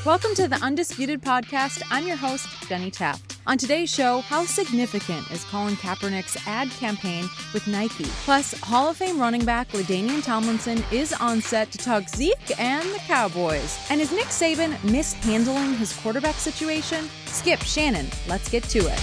Welcome to the Undisputed podcast. I'm your host, Jenny Taft. On today's show, how significant is Colin Kaepernick's ad campaign with Nike? Plus, Hall of Fame running back LaDainian Tomlinson is on set to talk Zeke and the Cowboys. And is Nick Saban mishandling his quarterback situation? Skip, Shannon, let's get to it.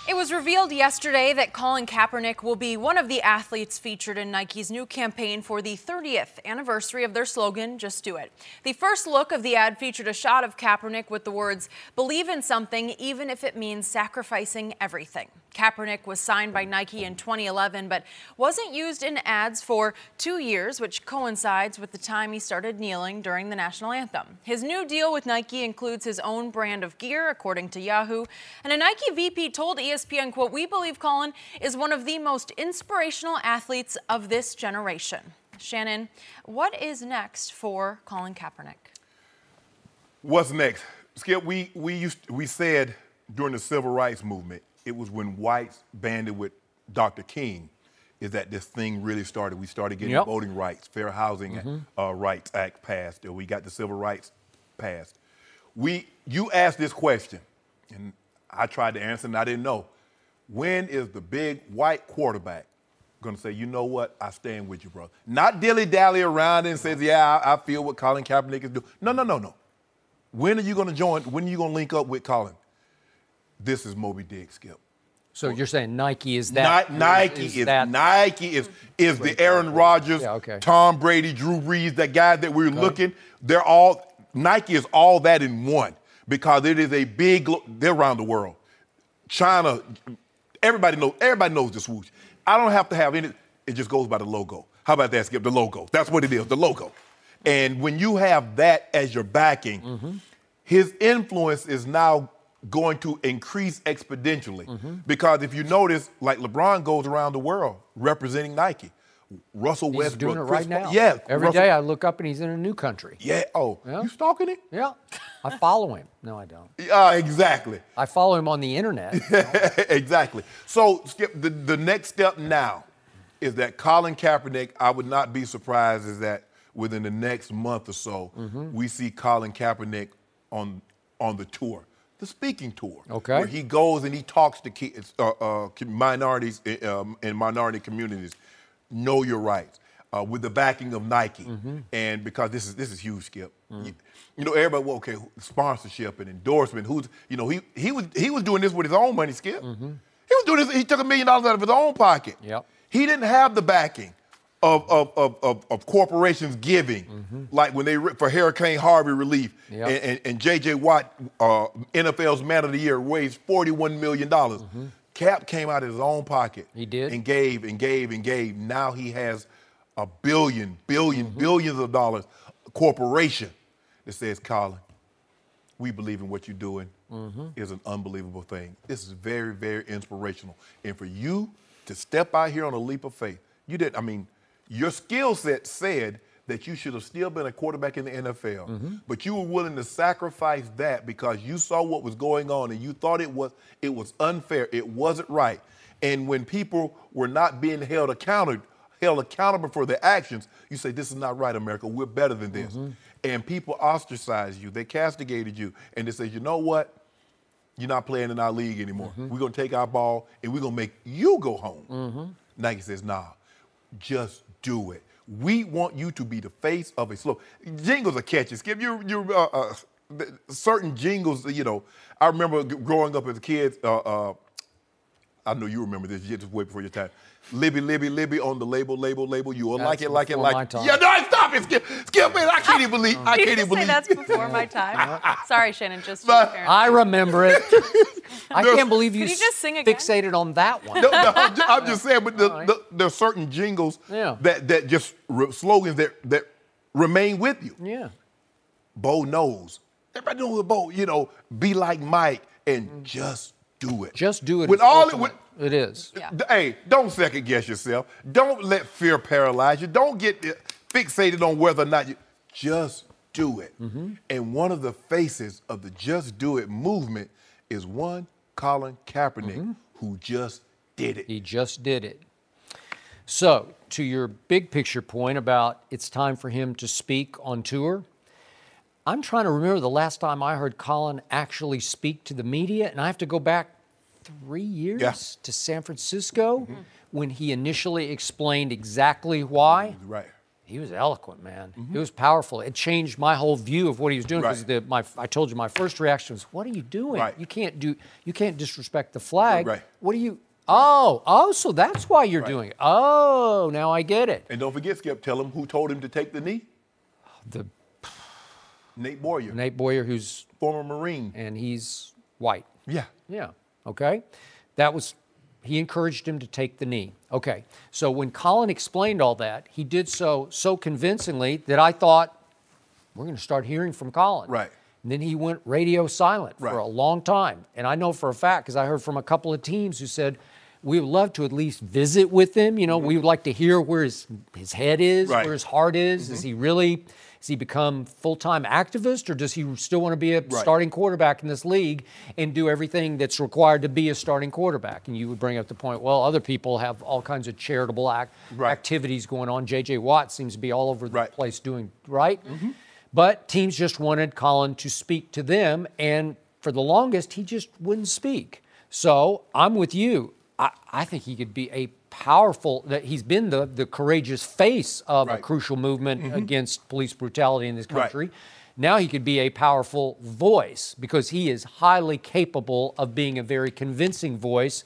It was revealed yesterday that Colin Kaepernick will be one of the athletes featured in Nike's new campaign for the 30th anniversary of their slogan, Just Do It. The first look of the ad featured a shot of Kaepernick with the words, "Believe in something, even if it means sacrificing everything." Kaepernick was signed by Nike in 2011, but wasn't used in ads for 2 years, which coincides with the time he started kneeling during the national anthem. His new deal with Nike includes his own brand of gear, according to Yahoo, and a Nike VP told ESPN, quote, "We believe Colin is one of the most inspirational athletes of this generation." Shannon, what is next for Colin Kaepernick? What's next? Skip, we said during the civil rights movement, it was when whites banded with Dr. King, is that this thing really started. We started getting voting rights, Fair Housing Rights Act passed, or we got the civil rights passed. You asked this question, and I tried to answer, and I didn't know. When is the big white quarterback going to say, you know what, I stand with you, bro? Not dilly-dally around and says, yeah, I feel what Colin Kaepernick is doing. No. When are you going to join? When are you going to link up with Colin? This is Moby Dick, Skip. So you're saying Nike is that? Nike is the Aaron Rodgers, Tom Brady, Drew Brees, that guy that we're looking. Nike is all that in one, because it is a big. They're around the world. China, everybody knows the swoosh. I don't have to have any. It just goes by the logo. How about that, Skip? The logo. That's what it is. The logo. And when you have that as your backing, his influence is now going to increase exponentially. Because if you notice, like LeBron goes around the world representing Nike. Russell Westbrook. He's doing it right now. Yeah. Every day I look up and he's in a new country. Yeah. Oh, you stalking him? Yeah. I follow him. No, I don't. Exactly. I follow him on the internet. Exactly. So, Skip, the next step now is that Colin Kaepernick, I would not be surprised, is that within the next month or so, we see Colin Kaepernick on the tour. The speaking tour, where he goes and he talks to kids, minorities and minority communities. Know your rights with the backing of Nike, and because this is huge, Skip. You know, everybody, well, okay, sponsorship and endorsement. He was doing this with his own money, Skip. He was doing this. He took $1 million out of his own pocket. He didn't have the backing of corporations giving, like when they for Hurricane Harvey relief, and J.J. Watt, NFL's Man of the Year, raised $41 million. Cap came out of his own pocket. He did. And gave and gave and gave. Now he has a billions of dollars corporation that says, Colin, we believe in what you're doing. Is an unbelievable thing. This is very, very inspirational. And for you to step out here on a leap of faith, your skill set said that you should have still been a quarterback in the NFL, but you were willing to sacrifice that because you saw what was going on and you thought it was unfair, it wasn't right. And when people were not being held accountable for their actions, you say, this is not right, America, we're better than this. And people ostracized you, they castigated you, and they said, you know what? You're not playing in our league anymore. We're gonna take our ball and we're gonna make you go home. Nike says, nah, just do it. We want you to be the face of a slogan. Jingles are catchy. Skip, certain jingles, I remember growing up as a kid, I know you remember this, just way before your time. Libby, Libby, Libby on the label, you will like it. Yeah, no, stop it, Skip, man, I can't even believe. That's before my time. Sorry, Shannon, just I remember it. I can't believe you, just sing again? fixated on that one. No, I'm just saying, but there are certain jingles that just slogans that remain with you. Yeah. Bo knows. Everybody knows what Bo, be like Mike and just do it. Just do it. It is. Yeah. Hey, don't second guess yourself. Don't let fear paralyze you. Don't get fixated on whether or not you just do it. And one of the faces of the Just Do It movement is one Colin Kaepernick who just did it. He just did it. So, to your big picture point about it's time for him to speak on tour, I'm trying to remember the last time I heard Colin actually speak to the media, and I have to go back 3 years to San Francisco when he initially explained exactly why. Right. He was eloquent, man. It was powerful. It changed my whole view of what he was doing. Because I told you my first reaction was, "What are you doing? Right. You can't disrespect the flag. Right. What are you? Oh, so that's why you're doing it. Oh, now I get it." And don't forget, Skip, tell him who told him to take the knee. Nate Boyer. Nate Boyer, who's former Marine, and he's white. Yeah. Yeah. Okay. He encouraged him to take the knee. Okay. So when Colin explained all that, he did so convincingly that I thought, we're going to start hearing from Colin. Right. And then he went radio silent for a long time. And I know for a fact, because I heard from a couple of teams who said, we would love to at least visit with him. You know, we would like to hear where his head is, where his heart is. Has he become full-time activist, or does he still want to be a starting quarterback in this league and do everything that's required to be a starting quarterback? And you would bring up the point, well, other people have all kinds of charitable activities going on. J.J. Watt seems to be all over the place doing But teams just wanted Colin to speak to them, and for the longest, he just wouldn't speak. So I'm with you. I think he could be a powerful, that he's been the courageous face of a crucial movement against police brutality in this country. Now he could be a powerful voice because he is highly capable of being a very convincing voice.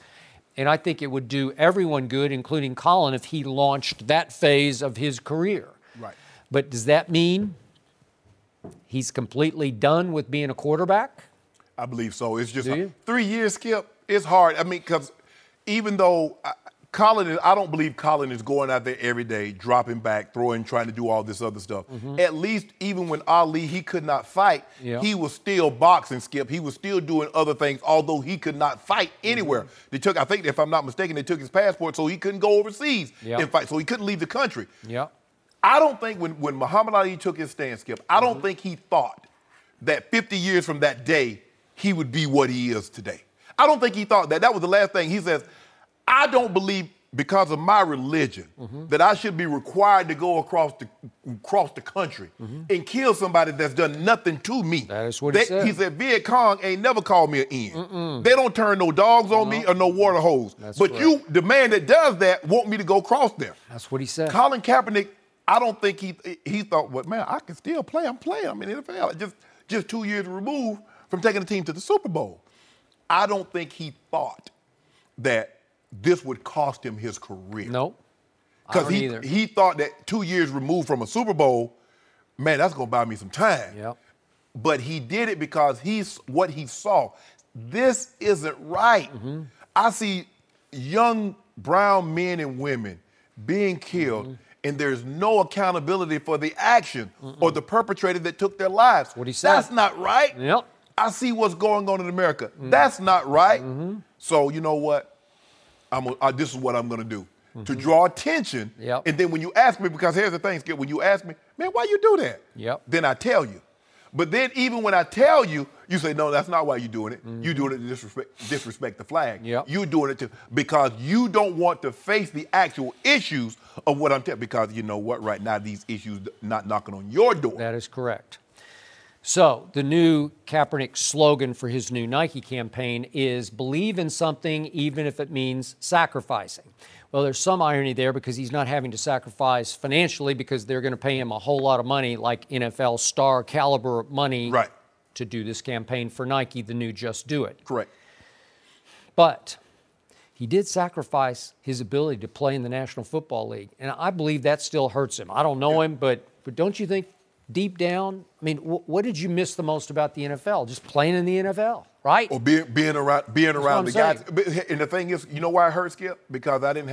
And I think it would do everyone good, including Colin, if he launched that phase of his career. Right. But does that mean he's completely done with being a quarterback? I believe so. It's just 3 years, Skip. It's hard. I mean, because even though I don't believe Colin is going out there every day, dropping back, throwing, trying to do all this other stuff. At least even when Ali, he could not fight, he was still boxing, Skip. He was still doing other things, although he could not fight anywhere. They took, I think, if I'm not mistaken, they took his passport so he couldn't go overseas and fight, so he couldn't leave the country. I don't think when Muhammad Ali took his stand, Skip, I don't think he thought that 50 years from that day, he would be what he is today. I don't think he thought that. That was the last thing. He says, I don't believe because of my religion that I should be required to go across the country and kill somebody that's done nothing to me. That is what he said. He said, Viet Cong ain't never called me an end. They don't turn no dogs on me or no water hose. But you, the man that does that, want me to go cross there. That's what he said. Colin Kaepernick, I don't think he thought, well, man, I can still play. I'm playing. I'm in the NFL. Just 2 years removed from taking the team to the Super Bowl. I don't think he thought that this would cost him his career. No, because he thought that 2 years removed from a Super Bowl, man, that's going to buy me some time. But he did it because what he saw. This isn't right. I see young brown men and women being killed, and there's no accountability for the action or the perpetrator that took their lives. What he said. That's not right. I see what's going on in America. That's not right. So you know what? This is what I'm going to do to draw attention. And then when you ask me, because here's the thing, Skip, when you ask me, man, why you do that? Then I tell you. But then even when I tell you, you say, no, that's not why you're doing it. You're doing it to disrespect the flag. You're doing it because you don't want to face the actual issues of what I'm telling. Because you know what? Right now, these issues not knocking on your door. That is correct. So the new Kaepernick slogan for his new Nike campaign is believe in something even if it means sacrificing. Well, there's some irony there because he's not having to sacrifice financially because they're going to pay him a whole lot of money, like NFL star caliber money, to do this campaign for Nike, the new Just Do It. Correct. But he did sacrifice his ability to play in the National Football League, and I believe that still hurts him. I don't know him, but don't you think deep down, I mean, what did you miss the most about the NFL? Just playing in the NFL, right? Or being around the guys. And the thing is, you know why it hurts, Skip? Because he didn't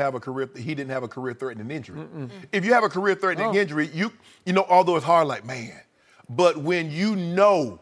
have a career-threatening injury. If you have a career-threatening injury, you know, although it's hard, like, man, but when you know,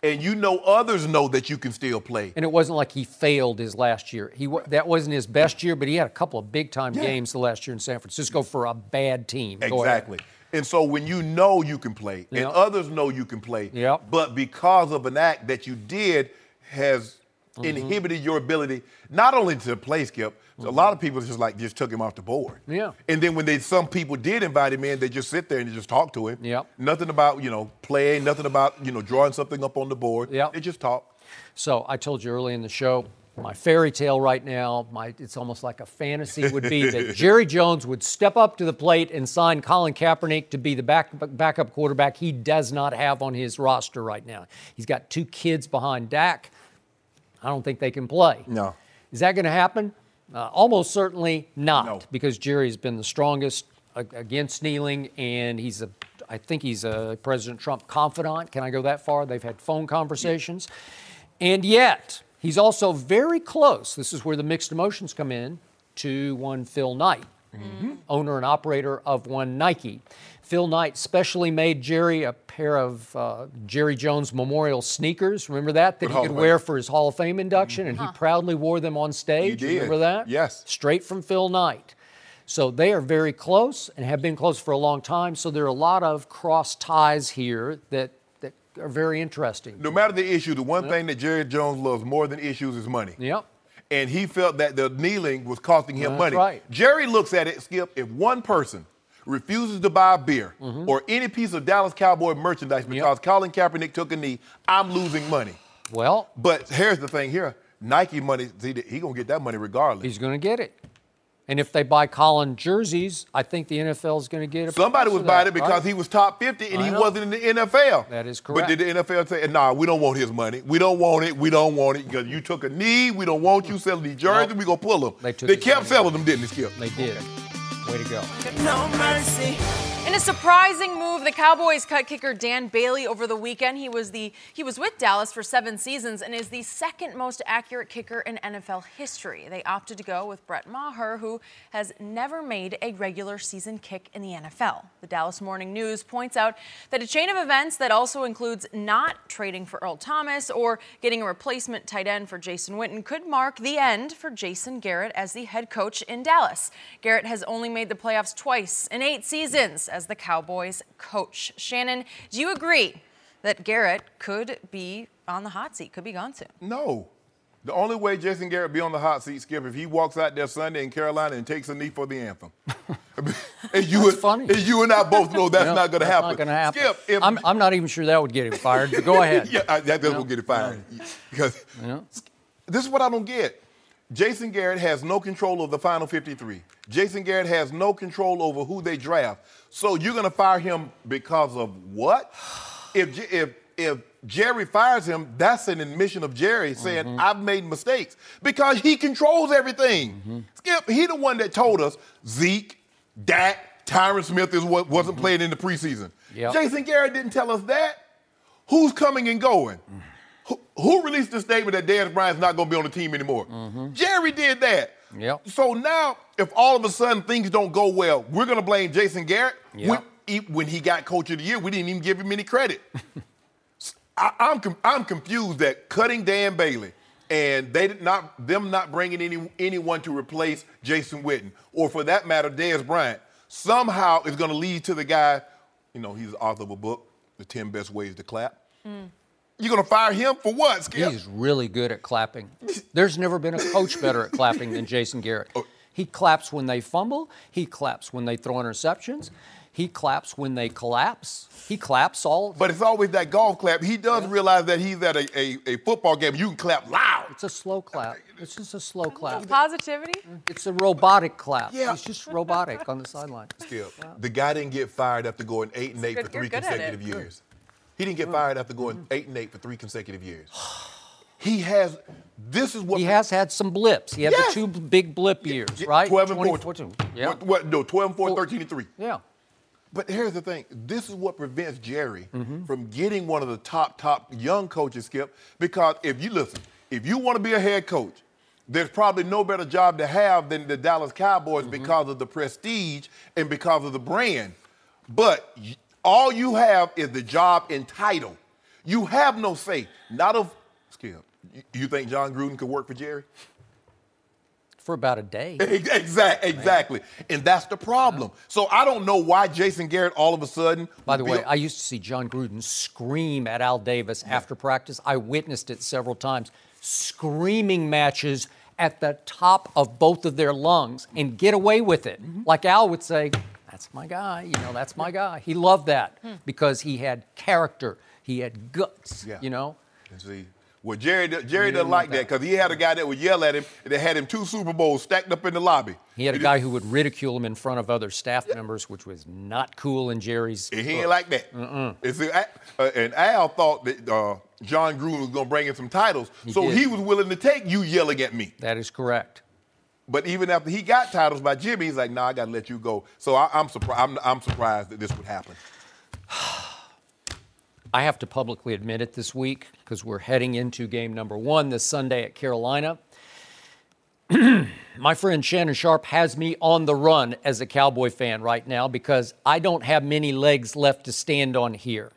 and you know others know that you can still play. And it wasn't like he failed his last year. That wasn't his best year, but he had a couple of big-time games the last year in San Francisco for a bad team. Exactly. And so when you know you can play, and others know you can play, but because of an act that you did has inhibited your ability not only to play, Skip. A lot of people just took him off the board. Yeah. And then when some people did invite him in, they just sit there and they just talk to him. Yep. Nothing about, playing, nothing about, drawing something up on the board. Yep. They just talk. So I told you early in the show, my fairy tale right now, it's almost like a fantasy would be that Jerry Jones would step up to the plate and sign Colin Kaepernick to be the backup quarterback he does not have on his roster right now. He's got 2 kids behind Dak. I don't think they can play. No. Is that going to happen? Almost certainly not, No. because Jerry's been the strongest against kneeling, and I think he's a President Trump confidant. Can I go that far? They've had phone conversations. And yet, he's also very close. This is where the mixed emotions come in, to one Phil Knight, owner and operator of one Nike. Phil Knight specially made Jerry a pair of Jerry Jones memorial sneakers. Remember that he could wear for his Hall of Fame induction, and he proudly wore them on stage. He did. Remember that? Yes. Straight from Phil Knight. So they are very close and have been close for a long time. So there are a lot of cross ties here that are very interesting. No matter the issue, the one thing that Jerry Jones loves more than issues is money. Yep. And he felt that the kneeling was costing him money. Right. Jerry looks at it, Skip, if one person refuses to buy a beer or any piece of Dallas Cowboy merchandise because Colin Kaepernick took a knee, I'm losing money. Well. But here's the thing here. Nike money, he's going to get that money regardless. He's going to get it. And if they buy Colin jerseys, I think the NFL is going to get it. Somebody was buying it because he was top 50 and he wasn't in the NFL. That is correct. But did the NFL say, nah, we don't want his money. We don't want it. We don't want it because you took a knee. We don't want you selling these jerseys. We're going to pull them. They kept selling them, didn't they, Skip? They did. Way to go. No mercy. In a surprising move, the Cowboys cut kicker Dan Bailey over the weekend. He was with Dallas for 7 seasons and is the second most accurate kicker in NFL history. They opted to go with Brett Maher, who has never made a regular season kick in the NFL. The Dallas Morning News points out that a chain of events that also includes not trading for Earl Thomas or getting a replacement tight end for Jason Witten could mark the end for Jason Garrett as the head coach in Dallas. Garrett has only made the playoffs twice in 8 seasons as the Cowboys coach. Shannon, do you agree that Garrett could be on the hot seat, could be gone soon? No. The only way Jason Garrett be on the hot seat, Skip, if he walks out there Sunday in Carolina and takes a knee for the anthem. And you and I both know that's not going to happen. Not going to happen. Skip, I'm not even sure that would get him fired, but go ahead. That doesn't get him fired. Because this is what I don't get. Jason Garrett has no control over the final 53. Jason Garrett has no control over who they draft. So you're going to fire him because of what? If Jerry fires him, that's an admission of Jerry saying, I've made mistakes. Because he controls everything. Skip, he the one that told us Zeke, Dak, Tyron Smith wasn't playing in the preseason. Yep. Jason Garrett didn't tell us that. Who's coming and going? Who released the statement that Dez Bryant's not going to be on the team anymore? Jerry did that. Yep. So now, if all of a sudden things don't go well, we're going to blame Jason Garrett? Yep. When he got Coach of the Year, we didn't even give him any credit. I'm confused that cutting Dan Bailey and them not bringing anyone to replace Jason Witten, or for that matter, Dez Bryant, somehow is going to lead to the guy, he's the author of a book, The 10 Best Ways to Clap. You're going to fire him for what, Skip? He's really good at clapping. There's never been a coach better at clapping than Jason Garrett. He claps when they fumble. He claps when they throw interceptions. He claps when they collapse. He claps all. But it's always that golf clap. He does realize that he's at a football game. You can clap loud. It's a slow clap. It's just a slow clap. Positivity? It's a robotic clap. Yeah. It's just robotic on the sideline. Skip, the guy didn't get fired after going 8-8 for 3 consecutive years. He didn't get fired after going 8-8 for 3 consecutive years. He has had some blips. He had the 2 big blip years, right? 12 and 4. Yeah. 12 and 4, 13 and 3. Yeah. But here's the thing. This is what prevents Jerry from getting one of the top young coaches, Skip, because if you want to be a head coach, there's probably no better job to have than the Dallas Cowboys because of the prestige and because of the brand. But all you have is the job and title. You have no say. Skip, you think John Gruden could work for Jerry? For about a day. Exactly. And that's the problem. So I don't know why Jason Garrett all of a sudden. By the way, I used to see John Gruden scream at Al Davis after practice. I witnessed it several times. screaming matches at the top of both of their lungs and get away with it. Like Al would say, that's my guy, that's my guy. He loved that because he had character. He had guts, And see, well, Jerry doesn't like that because he had a guy that would yell at him that had him 2 Super Bowls stacked up in the lobby. He had a guy who would ridicule him in front of other staff members, which was not cool in Jerry's book. He ain't like that. And, see, and Al thought that John Gruden was going to bring in some titles, he was willing to take you yelling at me. That is correct. But even after he got titles by Jimmy, he's like, "Nah, I got to let you go." So I'm surprised. I'm surprised that this would happen. I have to publicly admit it this week because we're heading into game number 1 this Sunday at Carolina. My friend Shannon Sharp has me on the run as a Cowboy fan right now because I don't have many legs left to stand on here.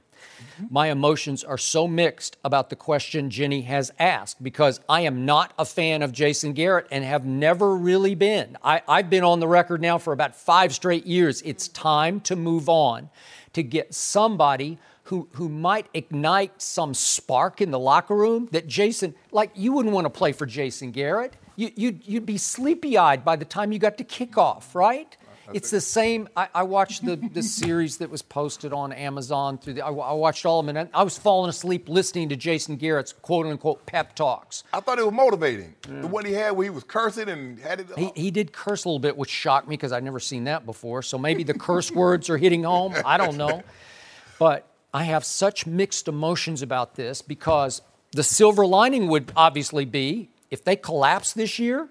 My emotions are so mixed about the question Jenny has asked because I am not a fan of Jason Garrett and have never really been. I've been on the record now for about 5 straight years. It's time to move on, to get somebody who might ignite some spark in the locker room that Jason, like you wouldn't want to play for Jason Garrett. You'd be sleepy-eyed by the time you got to kickoff, right? It's the same. I watched the series that was posted on Amazon. I watched all of them, and I was falling asleep listening to Jason Garrett's quote-unquote pep talks. I thought it was motivating. The one he had where he was cursing and had it. He did curse a little bit, which shocked me because I'd never seen that before. So maybe the curse words are hitting home. I don't know. But I have such mixed emotions about this because the silver lining would obviously be if they collapse this year,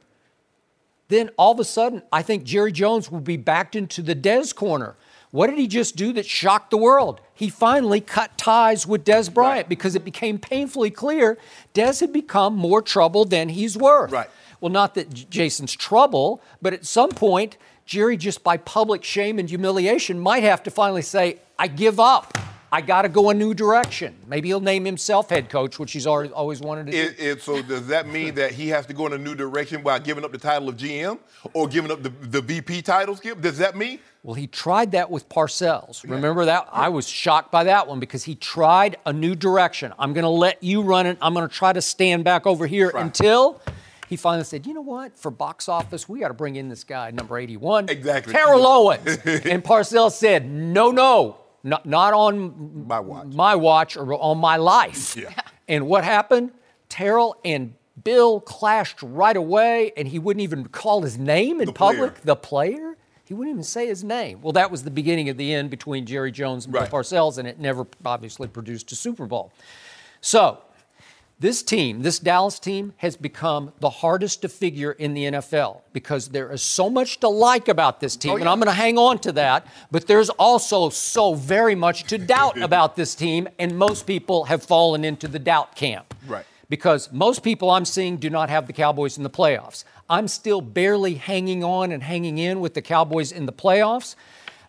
then all of a sudden, I think Jerry Jones will be backed into the Dez corner. What did he just do that shocked the world? He finally cut ties with Dez Bryant because it became painfully clear Dez had become more trouble than he's worth. Right. Well, not that Jason's trouble, but at some point, Jerry, just by public shame and humiliation, might have to finally say, I give up. I got to go a new direction. Maybe he'll name himself head coach, which he's always wanted to do. So does that mean that he has to go in a new direction by giving up the title of GM or giving up the VP title, Skip? Does that mean? Well, he tried that with Parcells. Remember that? I was shocked by that one because he tried a new direction. I'm going to let you run it. I'm going to try to stand back over here until he finally said, you know what? For box office, we got to bring in this guy, number 81. Exactly. Terrell Owens. And Parcells said, no. Not on my watch or on my life. Yeah. And what happened? Terrell and Bill clashed right away, and he wouldn't even call his name in public. The player? He wouldn't even say his name. Well, that was the beginning of the end between Jerry Jones and Bill Parcells, and it never obviously produced a Super Bowl. So this team, this Dallas team, has become the hardest to figure in the NFL because there is so much to like about this team, and I'm going to hang on to that, but there's also so very much to doubt about this team, and most people have fallen into the doubt camp. Right. Because most people I'm seeing do not have the Cowboys in the playoffs. I'm still barely hanging on and hanging in with the Cowboys in the playoffs.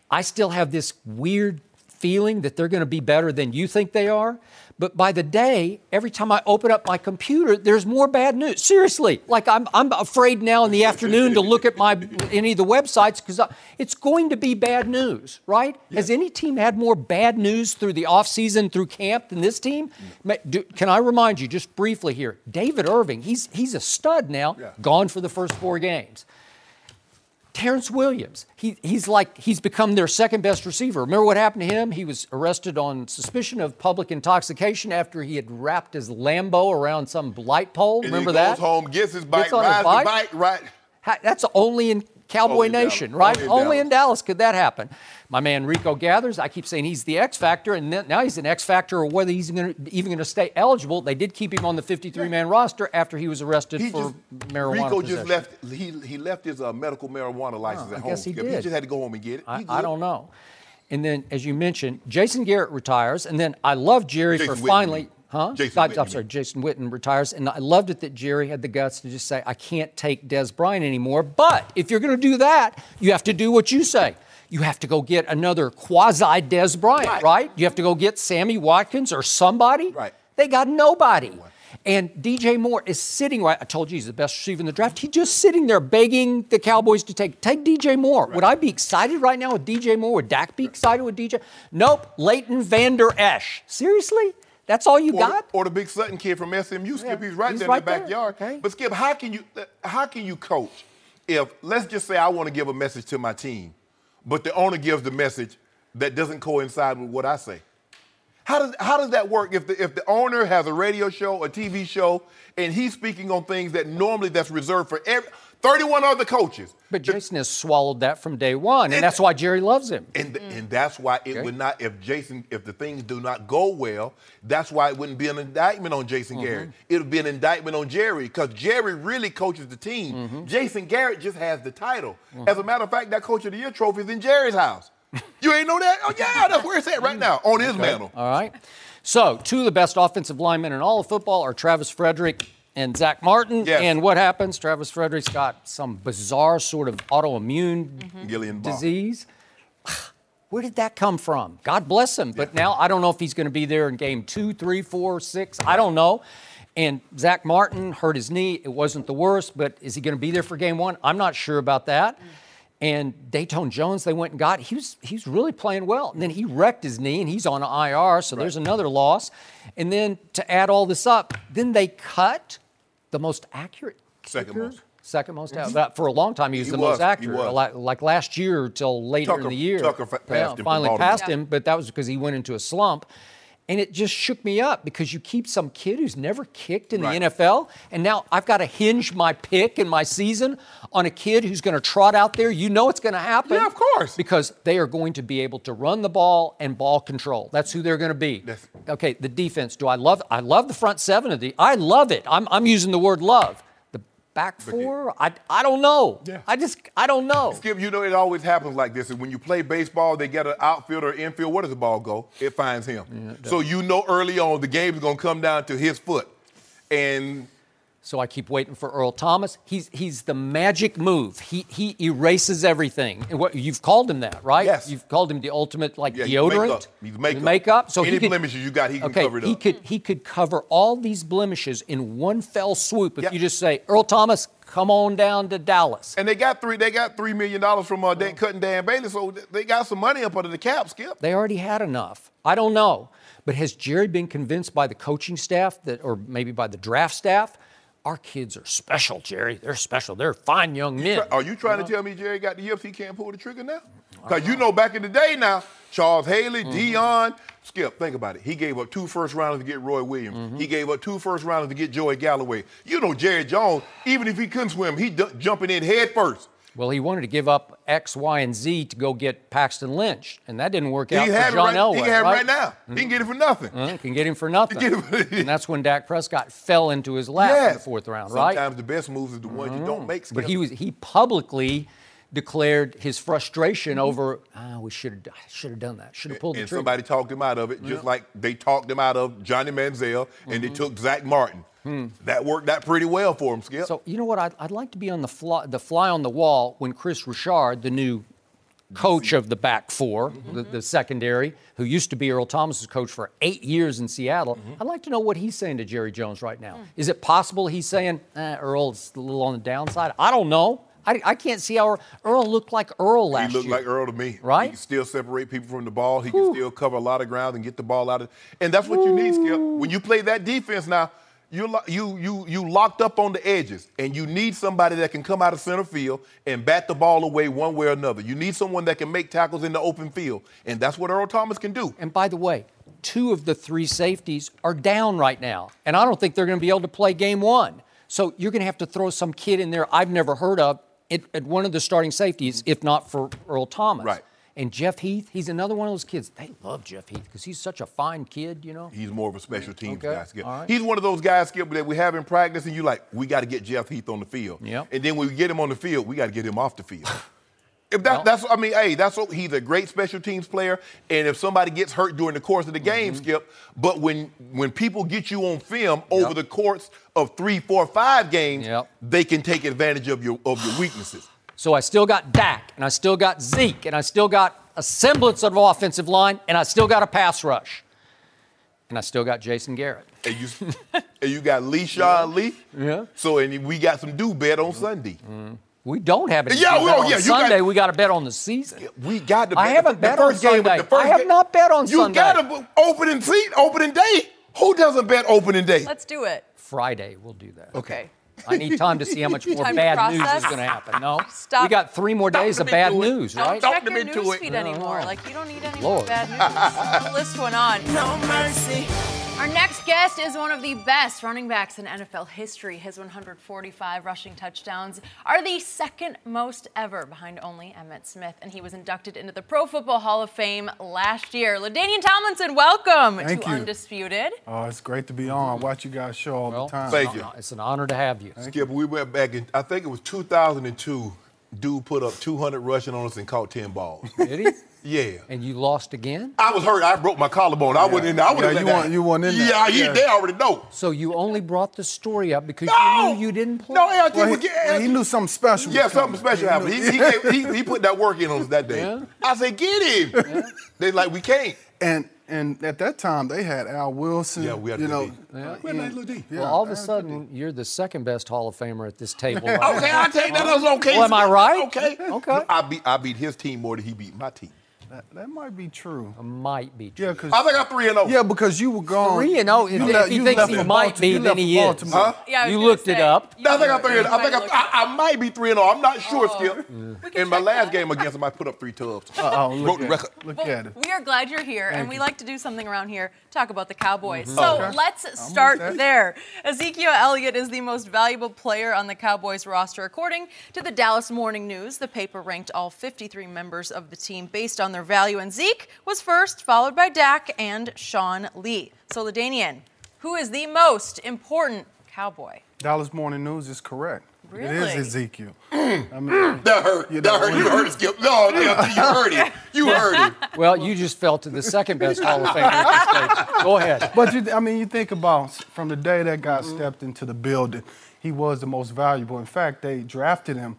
I still have this weird feeling that they're going to be better than you think they are. But by the day, every time I open up my computer, there's more bad news. Seriously, like I'm afraid now in the afternoon to look at any of the websites because it's going to be bad news, right? Yeah. Has any team had more bad news through the offseason, through camp than this team? Can I remind you just briefly here, David Irving, he's a stud now, gone for the first 4 games. Terrence Williams, he's become their second best receiver. Remember what happened to him? He was arrested on suspicion of public intoxication after he had wrapped his Lambo around some light pole. Remember that? He goes home, gets his bike, rides the bike, right? That's only in Cowboy Nation, right? Only in Dallas could that happen. My man Rico Gathers, I keep saying he's the X factor, and now he's an X factor, or whether he's even going to stay eligible. They did keep him on the 53-man roster after he was arrested for marijuana Rico possession. just he left his medical marijuana license at home. I guess he did. He just had to go home and get it. I don't know. And then, as you mentioned, Jason Garrett retires, and then I love Jerry for finally. Jason Witten retires, and I loved it that Jerry had the guts to just say, I can't take Dez Bryant anymore, but if you're going to do that, you have to do what you say. You have to go get another quasi-Dez Bryant, right? You have to go get Sammy Watkins or somebody. Right. They got nobody. And DJ Moore is sitting right. I told you he's the best receiver in the draft. He's just sitting there begging the Cowboys to take DJ Moore. Right. Would I be excited right now with DJ Moore? Would Dak be excited with DJ? Nope. Leighton Vander Esch. Seriously? That's all you got? Or the big Sutton kid from SMU, Skip, he's right there in the backyard. Okay. But Skip, how can you coach if, let's just say I want to give a message to my team, but the owner gives the message that doesn't coincide with what I say? How does that work if the owner has a radio show, a TV show, and he's speaking on things that normally that's reserved for 31 other coaches? But Jason has swallowed that from day one, and that's why Jerry loves him. And that's why it would not, if the things do not go well, that's why it wouldn't be an indictment on Jason Garrett. It would be an indictment on Jerry, because Jerry really coaches the team. Jason Garrett just has the title. As a matter of fact, that Coach of the Year trophy is in Jerry's house. You ain't know that? Oh, yeah, that's where it's at right now, on his mantle. All right. So, two of the best offensive linemen in all of football are Travis Frederick and Zach Martin. Yes. And what happens? Travis Frederick's got some bizarre sort of autoimmune disease. Where did that come from? God bless him. But now I don't know if he's going to be there in game 2, 3, 4, 6. I don't know. And Zach Martin hurt his knee. It wasn't the worst, but is he going to be there for game 1? I'm not sure about that. And Dayton Jones, they went and got. He's really playing well. And then he wrecked his knee, and he's on IR, so there's another loss. And then to add all this up, then they cut the most accurate kicker. Second most accurate. For a long time, he was the most accurate. Like last year till later in the year. Tucker finally passed him, but that was because he went into a slump. And it just shook me up because you keep some kid who's never kicked in the NFL, and now I've got to hinge my pick and my season on a kid who's going to trot out there. You know it's going to happen. Yeah, of course. Because they are going to be able to run the ball and ball control. That's who they're going to be. Okay, the defense. I love the front seven of I love it. I'm using the word love. Back 4? I don't know. Yeah. I don't know. Skip, you know it always happens like this. When you play baseball, they get an outfield or infield. Where does the ball go? It finds him. Yeah, so you know early on the game is going to come down to his foot. And so I keep waiting for Earl Thomas. He's the magic move. He erases everything. And you've called him that, right? Yes. You've called him the ultimate deodorant. He's makeup. So any blemishes you got, he can cover it up. He could cover all these blemishes in one fell swoop if you just say, Earl Thomas, come on down to Dallas. And they got $3 million from cutting Dan Bailey, so they got some money up under the cap, Skip. They already had enough. I don't know. But has Jerry been convinced by the coaching staff or maybe by the draft staff? Our kids are special, Jerry. They're special. They're fine young men. Are you trying to tell me Jerry got the yips, he can't pull the trigger now? Because you know back in the day now, Charles Haley, Dion, Skip, think about it. He gave up 2 first rounders to get Roy Williams. He gave up 2 first rounders to get Joey Galloway. You know Jerry Jones, even if he couldn't swim, he jumping in head first. Well, he wanted to give up X, Y, and Z to go get Paxton Lynch, and that didn't work out for John Elway. He can have him right now. He can get him for nothing. Can get him for nothing. And that's when Dak Prescott fell into his lap in the 4th round, right? Sometimes the best moves are the ones you don't make. But he publicly declared his frustration over, we should have done that. Should have pulled the trigger. And somebody talked him out of it, just like they talked him out of Johnny Manziel, and they took Zach Martin. That worked out pretty well for him, Skip. So, you know what? I'd like to be on the fly on the wall when Chris Richard, the new coach of the back 4, the secondary, who used to be Earl Thomas's coach for 8 years in Seattle, I'd like to know what he's saying to Jerry Jones right now. Is it possible he's saying, Earl's a little on the downside? I don't know. I can't see how Earl looked like Earl last year. He looked like Earl to me. Right? He can still separate people from the ball. He can still cover a lot of ground and get the ball out of it. And that's what you need, Skip. When you play that defense now, you locked up on the edges, and you need somebody that can come out of center field and bat the ball away one way or another. You need someone that can make tackles in the open field, and that's what Earl Thomas can do. And by the way, 2 of the 3 safeties are down right now, and I don't think they're going to be able to play game 1. So you're going to have to throw some kid in there I've never heard of at one of the starting safeties, if not for Earl Thomas. Right. And Jeff Heath, he's another one of those kids. They love Jeff Heath because he's such a fine kid, you know. He's more of a special teams guy, Skip. Right. He's one of those guys, Skip, that we have in practice, and you're like, we got to get Jeff Heath on the field. Yep. And then when we get him on the field, we got to get him off the field. He's a great special teams player, and if somebody gets hurt during the course of the game, Skip, but when people get you on film over the course of 3, 4, 5 games, they can take advantage of your weaknesses. So I still got Dak, and I still got Zeke, and I still got a semblance of offensive line, and I still got a pass rush. And I still got Jason Garrett. And you got Lee. Yeah. So, and we got some due bet on Sunday. We don't have any bet on Sunday. We got to bet on the season. We got to bet. I haven't bet on Sunday. I have not bet on Sunday. You got to opening day. Who doesn't bet opening day? Let's do it. Friday, we'll do that. Okay. I need time to see how much more Time to bad news process? is going to happen. No, Stop. we got 3 more days of bad news, right? Don't check Talk your them into news it. feed anymore. Like, you don't need any Lord. more bad news. Don't list one on. No mercy. Our next guest is one of the best running backs in NFL history. His 145 rushing touchdowns are the second most ever, behind only Emmitt Smith, and he was inducted into the Pro Football Hall of Fame last year. LaDainian Tomlinson, welcome Thank to you. Undisputed. Oh, it's great to be on. I watch you guys show all the time. Thank you. It's an honor to have you. Skip, we went back in, I think it was 2002. Dude put up 200 rushing on us and caught 10 balls. Did he? Yeah. And you lost again? I was hurt. I broke my collarbone. I wasn't in there. I would've let that. You weren't in there. Yeah, they already know. So you only brought the story up because No! you knew you didn't play? No, LT Well, was getting. he knew something special. Yeah, was something coming. special happened. He put that work in on us that day. Yeah. I said, get him. Yeah. They like, we can't. And at that time, they had Al Wilson. Yeah, we had you Lil know. D. We had Lil D. Yeah, Well, all of a Al sudden, you're the second best Hall of Famer at this table. Okay, I'll take that. That was okay. Well, am I right? Okay. Okay. I beat his team more than he beat my team. That might be true. Might be true. Yeah, because I think I'm 3-0. yeah, because you were gone. 3-0. If he thinks he might be, then he is. Huh? Yeah, I was You gonna looked it say, up. No, I think I'm 3-0. I think looked it up. I might be 3-0. I'm not sure, Oh. Skip. We can In my check last that. game against him, I put up 3 tubs. Look Broke the at record. it. Look Well, at it. we are glad you're here, and Thank we you. like to do something around here, talk about the Cowboys. So Okay. let's start that. there. Ezekiel Elliott is the most valuable player on the Cowboys roster. According to the Dallas Morning News, the paper ranked all 53 members of the team based on their value, and Zeke was first, followed by Dak and Sean Lee. So LaDainian, who is the most important Cowboy? Dallas Morning News is correct. It Really? is Ezekiel. I mean, That hurt. That hurt. You heard it, Skip. No, you heard it. You heard it. Well, you just fell to the second best Hall of Famer at this stage. Go ahead. but you think about from the day that guy stepped into the building, he was the most valuable. In fact, they drafted him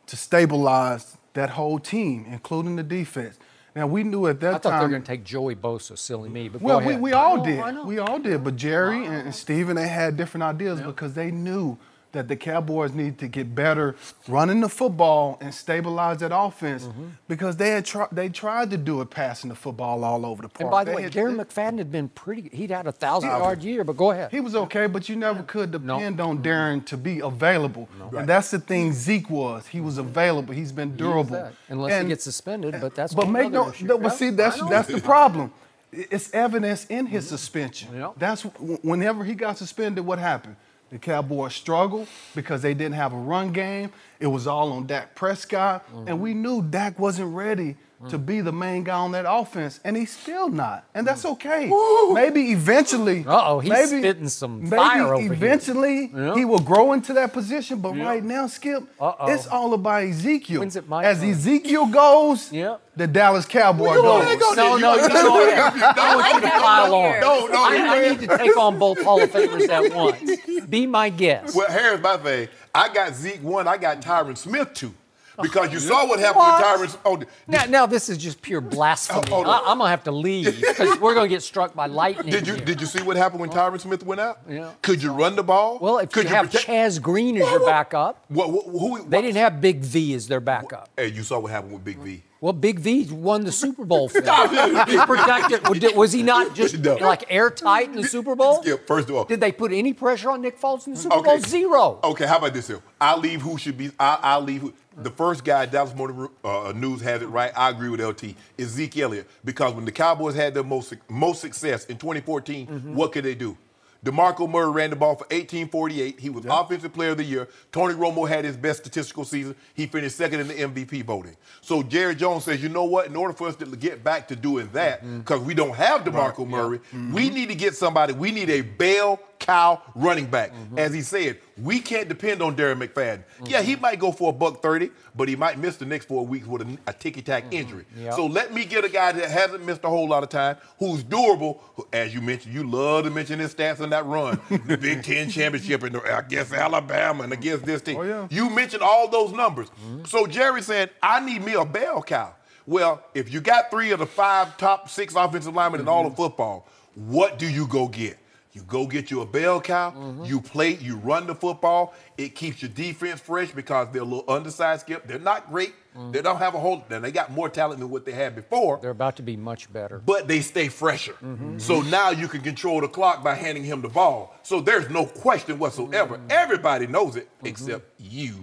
to stabilize that whole team, including the defense. Now, we knew at that I thought time. they were going to take Joey Bosa, silly me, but Well, go ahead. we all No, did. I know. We all did. But Jerry and Steven, they had different ideas because they knew that the Cowboys needed to get better running the football and stabilize that offense because they tried to do it passing the football all over the park. And by the They way, had- Darren McFadden had been pretty. He'd had a 1,000-yard year, but go ahead. He was okay, but you never could depend on Darren to be available. And that's the thing Zeke was. He was available. He's been durable. Unless And- he gets suspended, but that's But make another no, issue. no, but see, that's the problem. It's evidence in his suspension. Yeah. That's whenever he got suspended, what happened? The Cowboys struggled because they didn't have a run game. It was all on Dak Prescott, and we knew Dak wasn't ready to be the main guy on that offense, and he's still not, and that's okay. Maybe eventually. He's spitting some fire over here. Eventually, he will grow into that position, but right now, Skip, it's all about Ezekiel. When's it my As turn? Ezekiel goes, the Dallas Cowboys goes. No, you go ahead. I want you to pile on. No, I need to take on both Hall of Famers at once. Be my guest. Well, here's my thing. I got Zeke 1. I got Tyron Smith 2. Because you saw what happened with Tyron. Now this is just pure blasphemy. Hold on. I'm going to have to leave because we're going to get struck by lightning. Did you see what happened when Tyron Smith went out? Yeah. Could you run the ball? Well, if you have Chaz Green as your backup, they didn't have Big V as their backup. Hey, you saw what happened with Big V. Well, Big V won the Super Bowl for them. He protected. Was he not just like airtight in the Super Bowl? Yeah, first of all. Did they put any pressure on Nick Foles in the Super Bowl? Zero. Okay, how about this here? I'll leave who should be. I'll leave who. The first guy, Dallas Morning News has it right. I agree with LT. Ezekiel Elliott. Because when the Cowboys had their most success in 2014, what could they do? DeMarco Murray ran the ball for 1848. He was Offensive Player of the Year. Tony Romo had his best statistical season. He finished second in the MVP voting. So Jerry Jones says, you know what? In order for us to get back to doing that, because we don't have DeMarco Murray, we need to get somebody. We need a bell cow running back. As he said, we can't depend on Darren McFadden. Yeah, he might go for $130, but he might miss the next 4 weeks with a ticky-tack injury. So let me get a guy that hasn't missed a whole lot of time, who's durable. As you mentioned, you love to mention his stats on that run. The Big Ten championship and against Alabama and against this team. You mentioned all those numbers. So Jerry said, I need me a bell cow. Well, if you got 3 of the 5 top 6 offensive linemen in all of football, what do you go get? You go get you a bell cow, you run the football. It keeps your defense fresh because they're a little undersized, Skip. They're not great They don't have a whole. They got more talent than what they had before. They're about to be much better. But they stay fresher. So now you can control the clock by handing him the ball. So there's no question whatsoever. Everybody knows it except you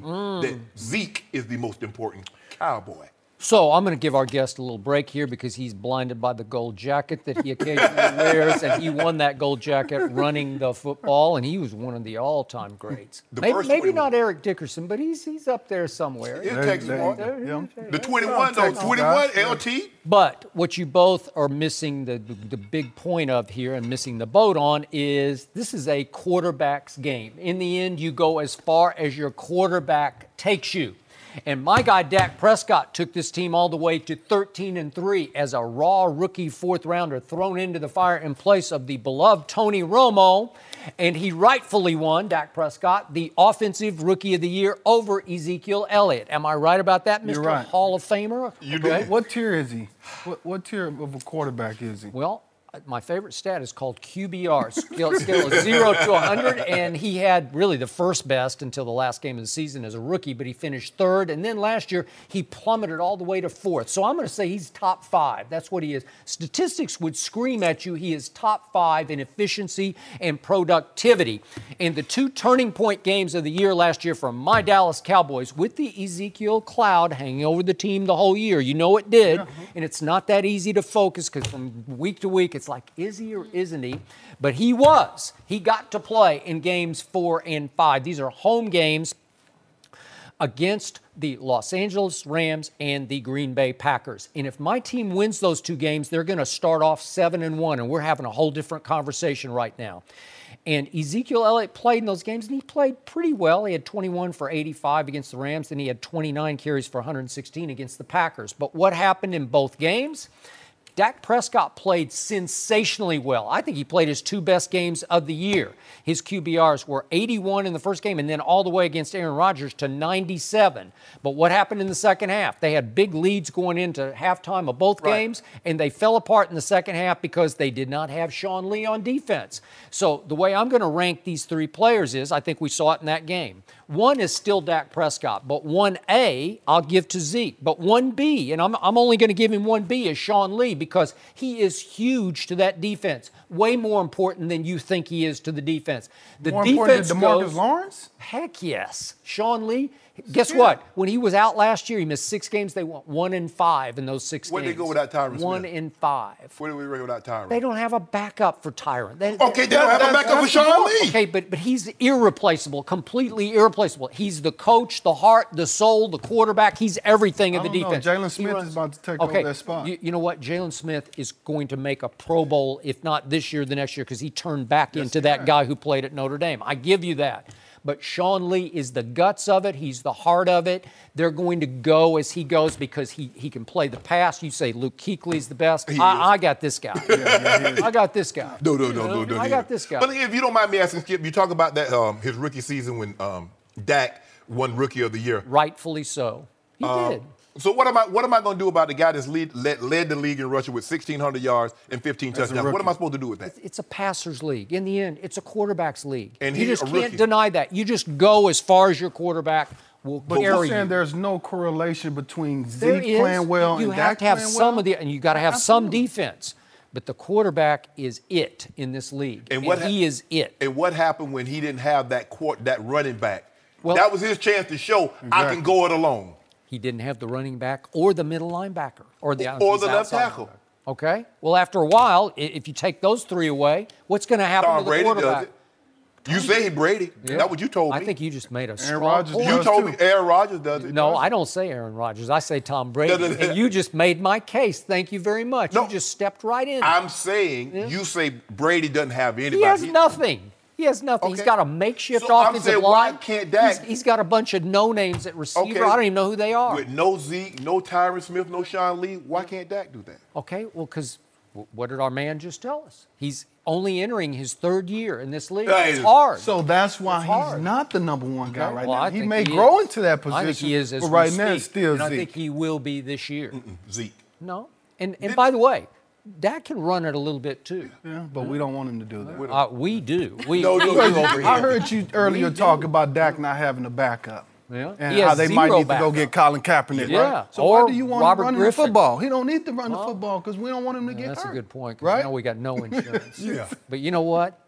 that Zeke is the most important Cowboy. So I'm going to give our guest a little break here because he's blinded by the gold jacket that he occasionally wears, and he won that gold jacket running the football, and he was one of the all-time greats. Maybe not Eric Dickerson, but he's up there somewhere. He'll take the 21, though. 21, LT. But what you both are missing the big point of here and missing the boat on is this is a quarterback's game. In the end, you go as far as your quarterback takes you. And my guy, Dak Prescott, took this team all the way to 13-3 as a raw rookie fourth-rounder thrown into the fire in place of the beloved Tony Romo. And he rightfully won, Dak Prescott, the Offensive Rookie of the Year over Ezekiel Elliott. Am I right about that, Mr. Right. Hall of Famer? You did. What tier is he? What tier of a quarterback is he? Well, my favorite stat is called QBR, scale of 0 to 100, and he had really the first best until the last game of the season as a rookie, but he finished third, and then last year he plummeted all the way to fourth. So I'm going to say he's top 5. That's what he is. Statistics would scream at you he is top 5 in efficiency and productivity. And the 2 turning point games of the year last year for my Dallas Cowboys, with the Ezekiel cloud hanging over the team the whole year, you know it did, and it's not that easy to focus because from week to week it's like, is he or isn't he? But he was. He got to play in games 4 and 5. These are home games against the Los Angeles Rams and the Green Bay Packers. And if my team wins those 2 games, they're going to start off 7-1, and we're having a whole different conversation right now. And Ezekiel Elliott played in those games, and he played pretty well. He had 21 for 85 against the Rams, and he had 29 carries for 116 against the Packers. But what happened in both games? Dak Prescott played sensationally well. I think he played his 2 best games of the year. His QBRs were 81 in the first game and then all the way against Aaron Rodgers to 97. But what happened in the second half? They had big leads going into halftime of both games, and they fell apart in the second half because they did not have Sean Lee on defense. So the way I'm going to rank these 3 players is, I think we saw it in that game. 1 is still Dak Prescott, but 1A I'll give to Zeke. But 1B, and I'm only going to give him 1B, is Sean Lee because he is huge to that defense. Way more important than you think he is to the defense. The More defense important than DeMarcus Lawrence? Heck yes. Sean Lee, guess what? When he was out last year, he missed 6 games. They went 1-5 in those 6 games. Where'd they go without Tyron Smith? 1-5. Where did we go without Tyron? They don't have a backup for Tyron. They don't have a backup for Sean Lee. Okay, but he's irreplaceable, completely irreplaceable. He's the coach, the heart, the soul, the quarterback. He's everything in the defense. Jalen Smith is about to take over that spot. You know what? Jalen Smith is going to make a Pro Bowl, if not this year, the next year, because he turned back into that guy who played at Notre Dame. I give you that. But Sean Lee is the guts of it. He's the heart of it. They're going to go as he goes because he can play the pass. You say Luke Kuechly's the best. I got this guy. I got this guy. No. I got this guy. But if you don't mind me asking, Skip, you talk about that his rookie season when Dak won Rookie of the Year. Rightfully so. He did. So what am I going to do about the guy that's led the league in rushing with 1,600 yards and 15 touchdowns? What am I supposed to do with that? It's a passer's league. In the end, it's a quarterback's league. And you just can't deny that. You just go as far as your quarterback will carry you. But you're saying there's no correlation between Zeke playing well and Dak playing well? You have to have some of the, and you got to have some defense. But the quarterback is it in this league, and he is it. And what happened when he didn't have that running back? Well, that was his chance to show I can go it alone. He didn't have the running back or the middle linebacker or the left tackle. Okay. Well, after a while, if you take those 3 away, what's going to happen to the quarterback? You say Brady. Yeah. That's what you told me. I think you just made a Aaron Rodgers. You told me Aaron Rodgers does it. No, I don't say Aaron Rodgers. I say Tom Brady. And you just made my case. Thank you very much. No, you just stepped right in. I'm saying you say Brady doesn't have anybody. He has nothing. He has nothing. Okay. He's got a makeshift offensive line. Why can't Dak? He's got a bunch of no-names at receiver. Okay. I don't even know who they are. With no Zeke, no Tyron Smith, no Sean Lee, why can't Dak do that? Okay, well, because what did our man just tell us? He's only entering his 3rd year in this league. It's hard. So that's why he's not the #1 guy right now. He may grow into that position. I think he is as but right now, it's still Zeke. I think he will be this year. Zeke. No. And by the way, Dak can run it a little bit too. Yeah, but we don't want him to do that. We do. We do over here. I heard you earlier talk about Dak not having a backup. Yeah. And how they might need to go get Colin Kaepernick, yeah. right? So or why do you want Robert him running Griffin. the football? He don't need to run the football because we don't want him to get hurt. That's a good point. 'Cause right? Now we got no insurance. Yeah. But you know what?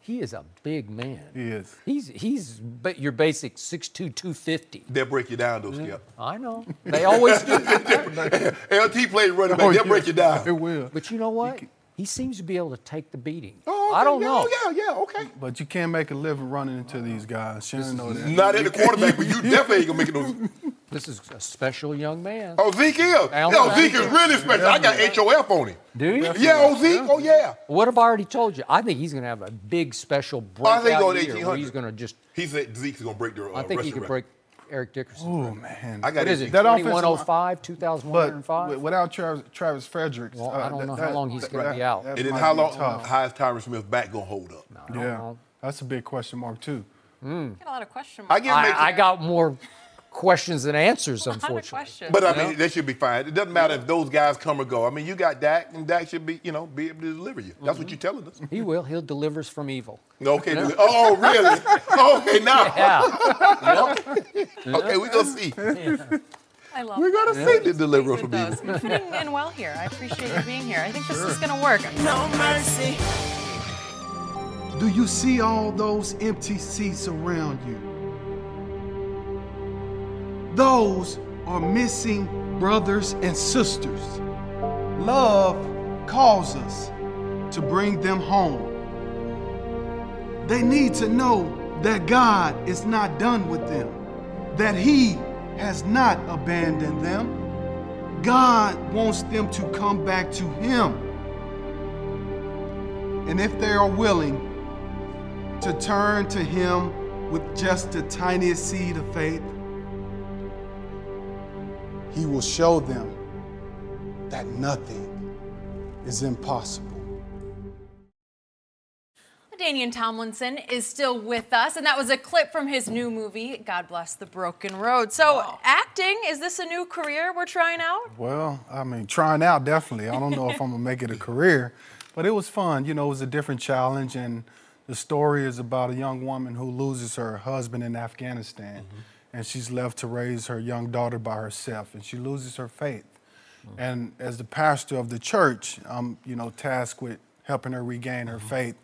He is a big man. He is. He's your basic 6'2", 250. They'll break you down, though, Skip. I know. They always do. LT played running back. They'll break you down. It will. But you know what? He seems to be able to take the beating. Oh, okay. I don't know. Yeah, okay. But you can't make a living running into these guys. Shannon know that. Not at the quarterback, but you definitely ain't going to make it those. This is a special young man. Oh, Ezekiel. Ezekiel's really special. I got HOF on him. Do you? Yeah, Zeke. Oh, yeah. What have I already told you? I think he's going to have a big special breakout year where 1800. he's going to just. He said Zeke's going to break the I think he could record. break Eric Dickerson. Oh, man. I got What is it? That offensive 2105, 2105? But without Travis Fredericks, Well, I don't know how long he's going to be out. And then how long? How is Tyron Smith back going to hold up? Yeah, that's a big question mark, too. Got a lot of question marks. I got more questions than answers, A lot of unfortunately. questions. But I mean, they should be fine. It doesn't matter if those guys come or go. I mean, you got Dak, and Dak should be, be able to deliver you. That's what you're telling us. He will. He'll deliver us from evil. Okay. Oh, really? Okay, now. Yeah. Okay, we're going to see. I love We're going to see the deliver us with from those. evil. You're fitting in well here. I appreciate you being here. I think this is going to work. No mercy. Do you see all those empty seats around you? Those are missing brothers and sisters. Love calls us to bring them home. They need to know that God is not done with them, that He has not abandoned them. God wants them to come back to Him. And if they are willing to turn to Him with just the tiniest seed of faith, He will show them that nothing is impossible. LaDainian Tomlinson is still with us, and that was a clip from his new movie, God Bless the Broken Road. So, acting, is this a new career we're trying out? Well, I mean, trying out, definitely. I don't know if I'm going to make it a career, but it was fun. You know, it was a different challenge, and the story is about a young woman who loses her husband in Afghanistan, and she's left to raise her young daughter by herself, and she loses her faith. And as the pastor of the church, I'm, tasked with helping her regain her faith.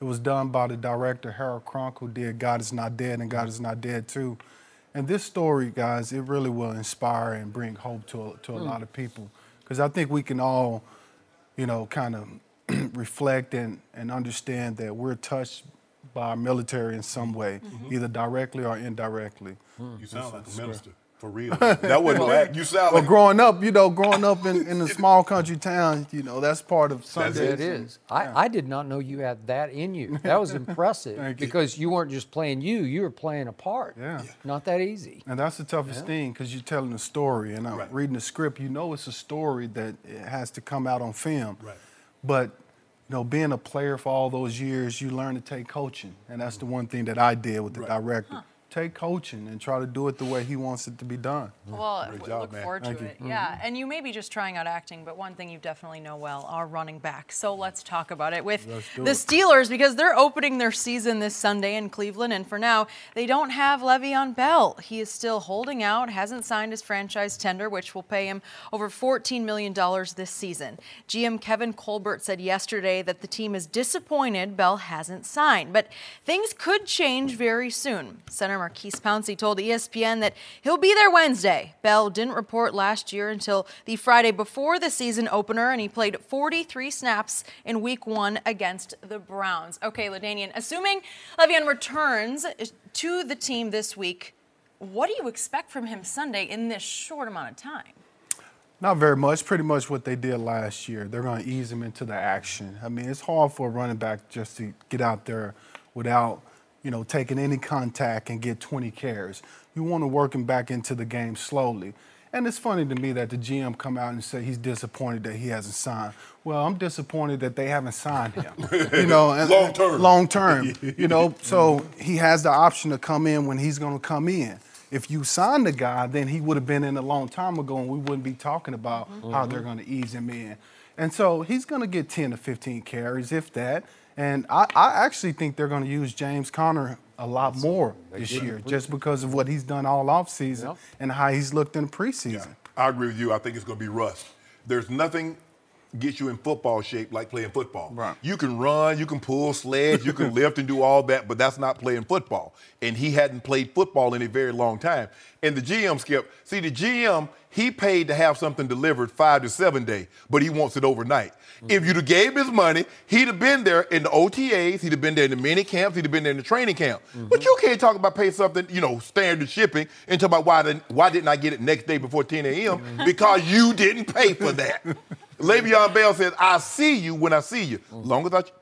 It was done by the director, Harold Cronk, who did God Is Not Dead and God Is Not Dead Too. And this story, guys, it really will inspire and bring hope to a lot of people. Because I think we can all, kind of reflect and understand that we're touched by our military in some way, either directly or indirectly. You sound like a minister. For real. That wasn't that. You sound like. Well, growing up in a small country town, that's part of Sunday. It is. I did not know you had that in you. That was impressive because you weren't just playing you were playing a part. Yeah. Not that easy. And that's the toughest thing because you're telling a story and I'm reading the script. It's a story that it has to come out on film. Right. But, being a player for all those years, you learn to take coaching. And that's the one thing that I did with the director. Take coaching and try to do it the way he wants it to be done. Well, Great we job, look man. forward to it. Yeah, and you may be just trying out acting, but one thing you definitely know well are running backs. So let's talk about it with the Steelers because they're opening their season this Sunday in Cleveland, and for now, they don't have Le'Veon Bell. He is still holding out, hasn't signed his franchise tender, which will pay him over $14 million this season. GM Kevin Colbert said yesterday that the team is disappointed Bell hasn't signed, but things could change very soon. Senator Marquise Pouncey told ESPN that he'll be there Wednesday. Bell didn't report last year until the Friday before the season opener, and he played 43 snaps in Week 1 against the Browns. Okay, LaDainian, assuming Le'Veon returns to the team this week, what do you expect from him Sunday in this short amount of time? Not very much. Pretty much what they did last year. They're going to ease him into the action. I mean, it's hard for a running back just to get out there without taking any contact and get 20 carries. You want to work him back into the game slowly. And it's funny to me that the GM come out and say he's disappointed that he hasn't signed. Well, I'm disappointed that they haven't signed him. Long term. Long term. So he has the option to come in when he's going to come in. If you sign the guy, then he would have been in a long time ago, and we wouldn't be talking about how they're going to ease him in. And so he's going to get 10 to 15 carries, if that. And I actually think they're going to use James Conner a lot more this year just because of what he's done all offseason and how he's looked in the preseason. Yeah, I agree with you. I think it's going to be rust. There's nothing gets you in football shape like playing football. Right. You can run, you can pull sleds, you can lift and do all that, but that's not playing football. And he hadn't played football in a very long time. And the GM, Skip, see, the GM, he paid to have something delivered 5 to 7 days, but he wants it overnight. If you'd have gave him his money, he'd have been there in the OTAs, he'd have been there in the mini camps, he'd have been there in the training camp. But you can't talk about paying something, standard shipping, and talk about why didn't I get it next day before 10 a.m.? Because you didn't pay for that. Le'Veon Bell says, I see you when I see you.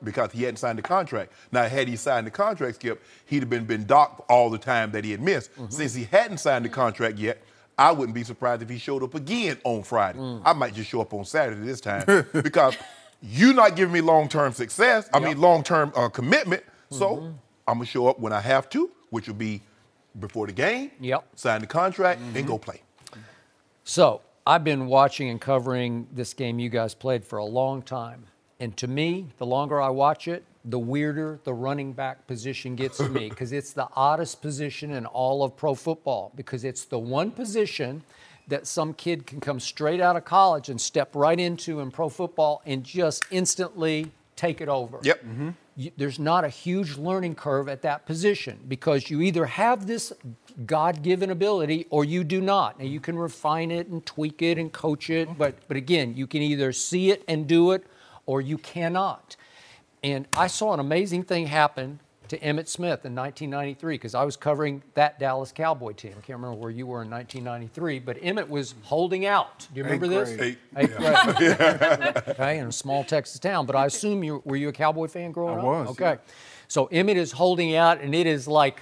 Because he hadn't signed the contract. Now, had he signed the contract, Skip, he'd have been docked all the time that he had missed. Since he hadn't signed the contract yet, I wouldn't be surprised if he showed up again on Friday. I might just show up on Saturday this time because you're not giving me long-term success. I mean, long-term commitment. So I'm going to show up when I have to, which will be before the game, sign the contract, and go play. So I've been watching and covering this game you guys played for a long time. And to me, the longer I watch it, the weirder the running back position gets to me because it's the oddest position in all of pro football because it's the one position that some kid can come straight out of college and step right into in pro football and just instantly take it over. There's not a huge learning curve at that position because you either have this God-given ability or you do not. Now, you can refine it and tweak it and coach it, but again, you can either see it and do it or you cannot. And I saw an amazing thing happen to Emmitt Smith in 1993 because I was covering that Dallas Cowboy team. I can't remember where you were in 1993, but Emmitt was holding out. Do you remember this? Eighth grade. Okay, in a small Texas town. But I assume were you a Cowboy fan growing up? I was. Okay. So Emmitt is holding out, and it is like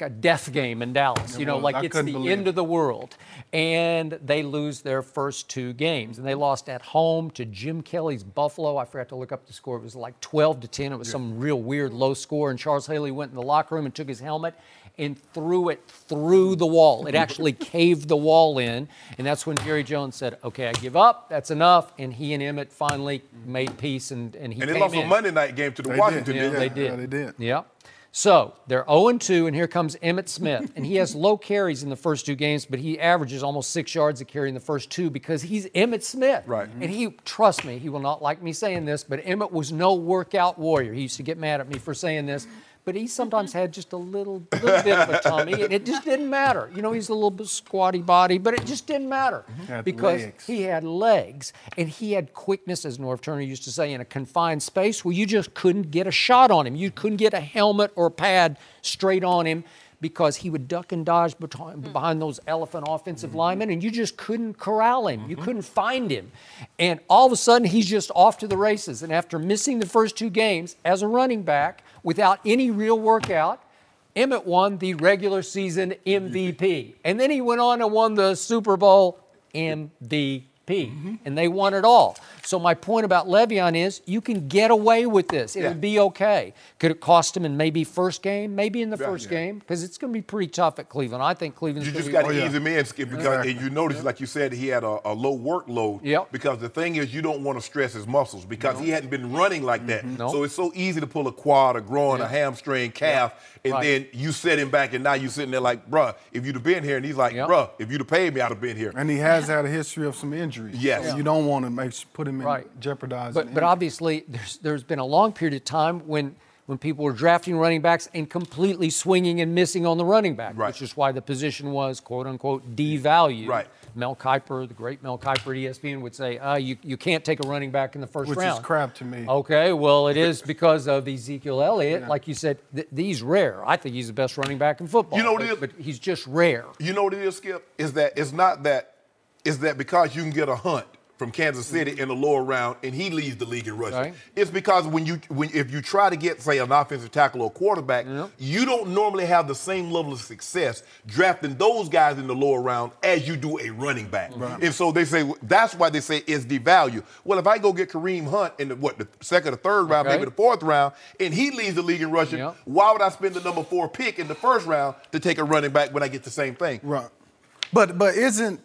a death game in Dallas, like it's the end of the world. And they lose their first 2 games. And they lost at home to Jim Kelly's Buffalo. I forgot to look up the score. It was like 12-10. It was some real weird low score. And Charles Haley went in the locker room and took his helmet and threw it through the wall. It actually caved the wall in. And that's when Jerry Jones said, okay, I give up. That's enough. And he and Emmitt finally made peace. And he came in. And they lost a Monday night game to the Washington. Yeah, they did. Yeah, they did. Yeah. So they're 0-2, and here comes Emmitt Smith. And he has low carries in the first 2 games, but he averages almost 6 yards a carry in the first 2 because he's Emmitt Smith. Right. And trust me, he will not like me saying this, but Emmitt was no workout warrior. He used to get mad at me for saying this, but he sometimes had just a little bit of a tummy, and it just didn't matter. He's a little bit squatty body, but it just didn't matter because he had legs, and he had quickness, as Norv Turner used to say, in a confined space where you just couldn't get a shot on him. You couldn't get a helmet or a pad straight on him because he would duck and dodge behind those elephant offensive linemen, and you just couldn't corral him. You couldn't find him. And all of a sudden, he's just off to the races. And after missing the first 2 games as a running back without any real workout, Emmitt won the regular season MVP. And then he went on and won the Super Bowl MVP. And they won it all. So my point about Le'Veon is you can get away with this. It'll be okay. Could it cost him in maybe first game? Maybe in the first game, because it's going to be pretty tough at Cleveland. I think Cleveland's going to be... You just got to ease him in, Skip, because and you notice, like you said, he had a low workload. Because the thing is, you don't want to stress his muscles because he hadn't been running like that. So it's so easy to pull a quad, a groin, a hamstring, calf, and then you set him back, and now you're sitting there like, bruh, if you'd have been here, and he's like, bruh, if you'd have paid me, I'd have been here. And he has had a history of some injuries. Yes. You don't want to put him in jeopardizing. But obviously, there's been a long period of time when people were drafting running backs and completely swinging and missing on the running back, which is why the position was, quote-unquote, devalued. Mel Kiper, the great Mel Kiper at ESPN, would say, you can't take a running back in the first round. Which is crap to me. Okay, well, it is because of Ezekiel Elliott. Like you said, he's rare. I think he's the best running back in football. You know what it is? But he's just rare. You know what it is, Skip? Is that because you can get a hunt from Kansas City in the lower round, and he leads the league in rushing. It's because if you try to get, say, an offensive tackle or quarterback, you don't normally have the same level of success drafting those guys in the lower round as you do a running back. And so they say that's why they say it's devalued. Well, if I go get Kareem Hunt in the second or third round, maybe the fourth round, and he leads the league in rushing, why would I spend the number 4 pick in the first round to take a running back when I get the same thing? But isn't,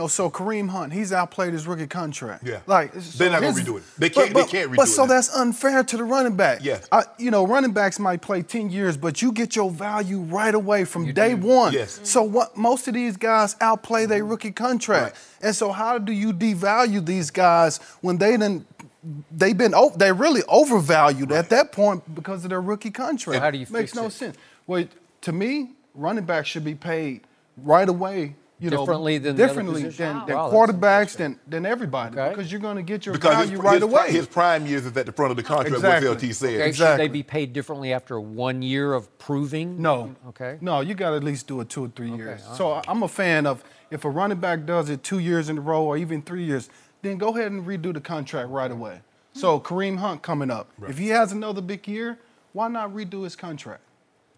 so Kareem Hunt, he's outplayed his rookie contract. Yeah. Like, they're not going to redo it. They can't redo it. But so that's unfair to the running back. Yes. Running backs might play 10 years, but you get your value right away from day one. Yes. So what? Most of these guys outplay their rookie contract. Right. And so how do you devalue these guys when they're really overvalued at that point because of their rookie contract? How do you fix Makes no it? sense. Well, to me, running backs should be paid right away. Differently than quarterbacks, than everybody, because you're going to get your value right away. His prime years is at the front of the contract, exactly. what LT said. Okay, exactly. Should they be paid differently after 1 year of proving? No. Okay. No, you got to at least do it 2 or 3 years. Right. So I'm a fan of if a running back does it 2 years in a row or even 3 years, then go ahead and redo the contract right away. So Kareem Hunt coming up, if he has another big year, why not redo his contract?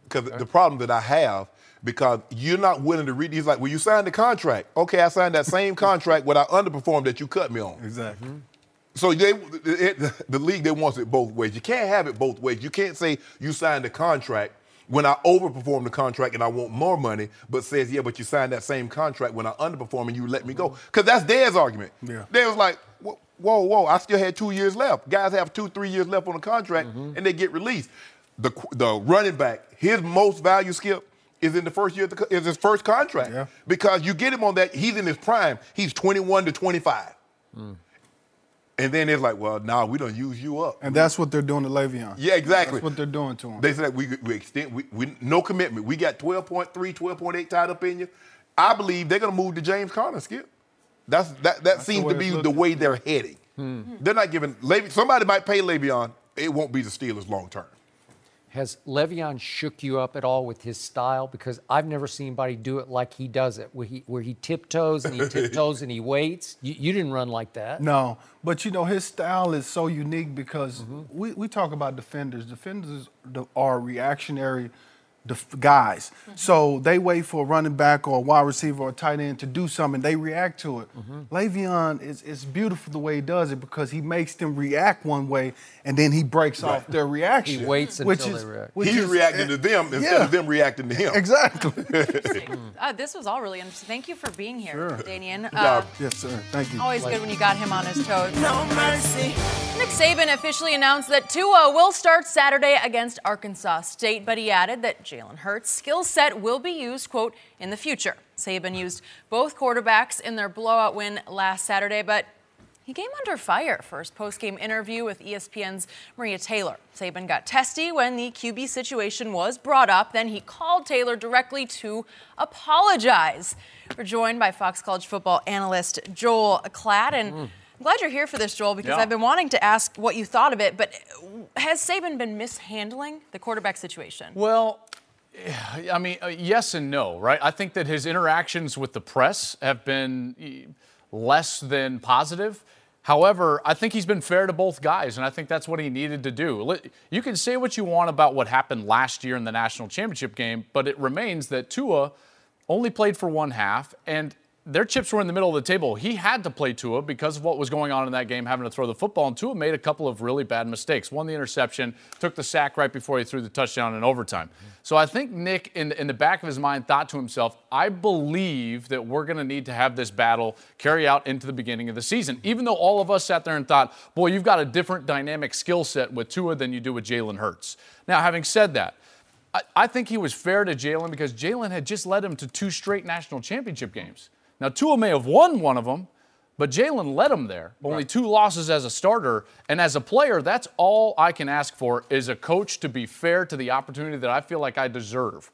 Because the problem that I have, because you're not willing to read. He's like, well, you signed the contract. Okay, I signed that same contract when I underperformed that you cut me on. Exactly. So the league, they wants it both ways. You can't have it both ways. You can't say you signed the contract when I overperformed the contract and I want more money, but says, yeah, but you signed that same contract when I underperform and you let me go. Because that's Dad's argument. Yeah. Dad's like, whoa, I still had 2 years left. Guys have 2-3 years left on the contract and they get released. The running back, his most value, Skip, is in the first year, is his first contract. Yeah. Because you get him on that, he's in his prime. He's 21 to 25. And then it's like, well, now we don't use you up. And that's what they're doing to Le'Veon. Yeah, exactly. That's what they're doing to him. They said we extend, we no commitment. We got 12.3, 12.8 tied up in you. I believe they're going to move to James Conner, Skip. That seems to be the way they're heading. They're not giving somebody might pay Le'Veon. It won't be the Steelers long term. Has Le'Veon shook you up at all with his style? Because I've never seen anybody do it like he does it, where he tiptoes and he waits. You didn't run like that. No, but his style is so unique because we talk about defenders. Defenders are reactionary guys. So they wait for a running back or a wide receiver or a tight end to do something. They react to it. Le'Veon is beautiful the way he does it because he makes them react one way and then he breaks off their reaction. He waits until they react. He's reacting to them instead of them reacting to him. Exactly. This was all really interesting. Thank you for being here, LaDainian. Yes, sir. Thank you. Always good when you got him on his toes. No mercy. Nick Saban officially announced that Tua will start Saturday against Arkansas State, but he added that Jalen Hurts' skill set will be used, quote, in the future. Saban used both quarterbacks in their blowout win last Saturday, but he came under fire for his post-game interview with ESPN's Maria Taylor. Saban got testy when the QB situation was brought up. Then he called Taylor directly to apologize. We're joined by Fox College football analyst Joel Klatt, and I'm glad you're here for this, Joel, because I've been wanting to ask what you thought of it, but has Saban been mishandling the quarterback situation? Well, I mean, yes and no, right? I think that his interactions with the press have been less than positive. However, I think he's been fair to both guys, and I think that's what he needed to do. You can say what you want about what happened last year in the national championship game, but it remains that Tua only played for one half, and their chips were in the middle of the table. He had to play Tua because of what was going on in that game, having to throw the football, and Tua made a couple of really bad mistakes. One, the interception, took the sack right before he threw the touchdown in overtime. So I think Nick, in the back of his mind, thought to himself, I believe that we're going to need to have this battle carry out into the beginning of the season, even though all of us sat there and thought, boy, you've got a different dynamic skill set with Tua than you do with Jalen Hurts. Now, having said that, I think he was fair to Jalen because Jalen had just led him to 2 straight national championship games. Now, Tua may have won one of them, but Jalen led him there. Only 2 losses as a starter. And as a player, that's all I can ask for is a coach to be fair to the opportunity that I feel like I deserve.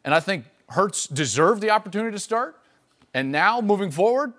And I think Hurts deserved the opportunity to start. And now, moving forward,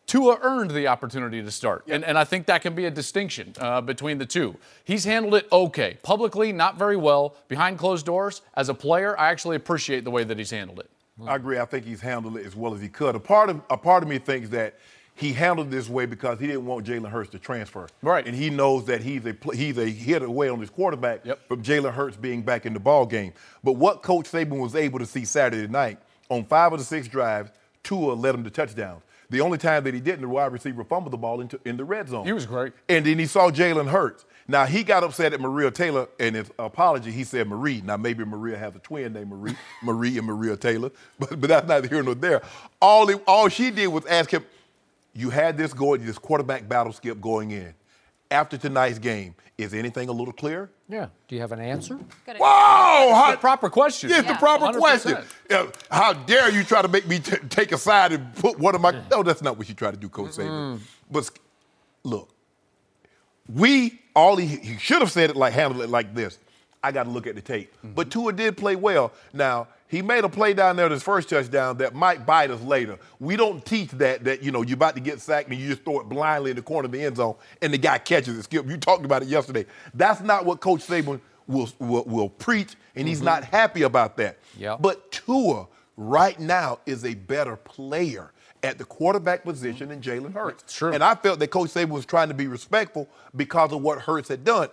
Tua earned the opportunity to start. Yep. And I think that can be a distinction between the two. He's handled it okay. Publicly, not very well. Behind closed doors, as a player, I actually appreciate the way that he's handled it. I agree. I think he's handled it as well as he could. A part of me thinks that he handled it this way because he didn't want Jalen Hurts to transfer. Right. And he knows that he's a hit away on his quarterback from Jalen Hurts being back in the ball game. But what Coach Saban was able to see Saturday night, on 5 of the 6 drives, Tua led him to touchdowns. The only time that he didn't, the wide receiver fumbled the ball in the red zone. He was great. And then he saw Jalen Hurts. Now, he got upset at Maria Taylor, and his apology, he said Marie. Now, maybe Maria has a twin named Marie and Maria Taylor, but that's neither here nor there. All she did was ask him, you had this quarterback battle, Skip, going in. After tonight's game, is anything a little clearer? Yeah. Do you have an answer? Whoa! It's the proper question. It's the proper 100%. question. How dare you try to make me take a side and put one of my... No, that's not what you try to do, Coach Saban. But look, he should have said it handled it like this. I got to look at the tape. But Tua did play well. Now, he made a play down there, his first touchdown, that might bite us later. We don't teach that you're about to get sacked and you just throw it blindly in the corner of the end zone and the guy catches it. Skip, you talked about it yesterday. That's not what Coach Saban will preach, and he's not happy about that. Yep. But Tua right now is a better player at the quarterback position than Jalen Hurts. It's true. And I felt that Coach Saban was trying to be respectful because of what Hurts had done.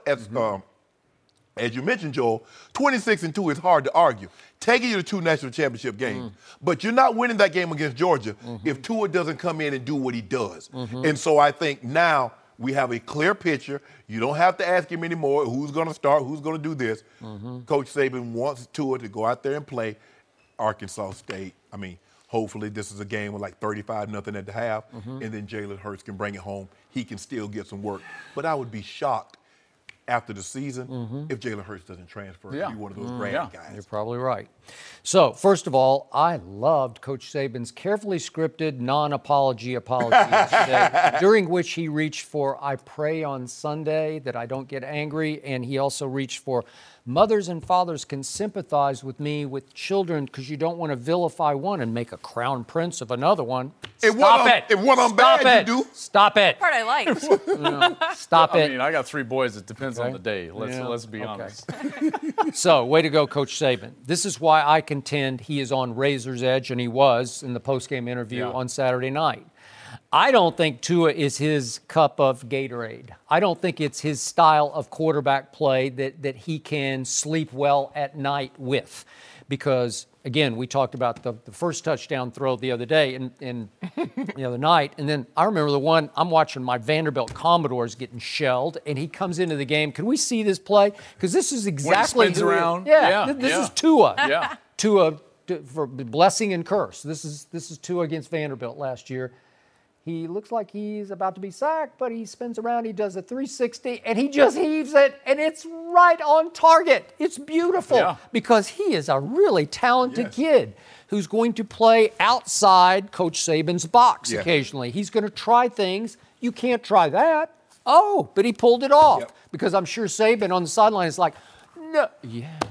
As you mentioned, Joel, 26-2 is hard to argue. Taking you to 2 national championship games. But you're not winning that game against Georgia if Tua doesn't come in and do what he does. And so I think now we have a clear picture. You don't have to ask him anymore who's going to start, who's going to do this. Coach Saban wants Tua to go out there and play Arkansas State. I mean, hopefully this is a game with like 35-0 at the half, and then Jalen Hurts can bring it home. He can still get some work. But I would be shocked after the season if Jalen Hurts doesn't transfer and be one of those grand guys. You're probably right. So, first of all, I loved Coach Saban's carefully scripted non-apology yesterday, during which he reached for, I pray on Sunday that I don't get angry, and he also reached for, mothers and fathers can sympathize with me with children because you don't want to vilify one and make a crown prince of another one. Stop it. If one of them bad, you do. Stop it. Part I liked. Stop it. I mean, I got 3 boys. It depends on the day. Let's be honest. So, way to go, Coach Saban. This is why I contend he is on razor's edge, and he was in the postgame interview on Saturday night. I don't think Tua is his cup of Gatorade. I don't think it's his style of quarterback play that he can sleep well at night with. Because, again, we talked about the first touchdown throw the other day and the other night. And then I remember the one, I'm watching my Vanderbilt Commodores getting shelled, and he comes into the game. Can we see this play? Because this is exactly when he spins around. This is Tua. Yeah. Tua for blessing and curse. This is Tua against Vanderbilt last year. He looks like he's about to be sacked, but he spins around, he does a 360, and he just heaves it, and it's right on target. It's beautiful because he is a really talented kid who's going to play outside Coach Saban's box occasionally. He's going to try things. You can't try that. Oh, but he pulled it off because I'm sure Saban on the sideline is like, no,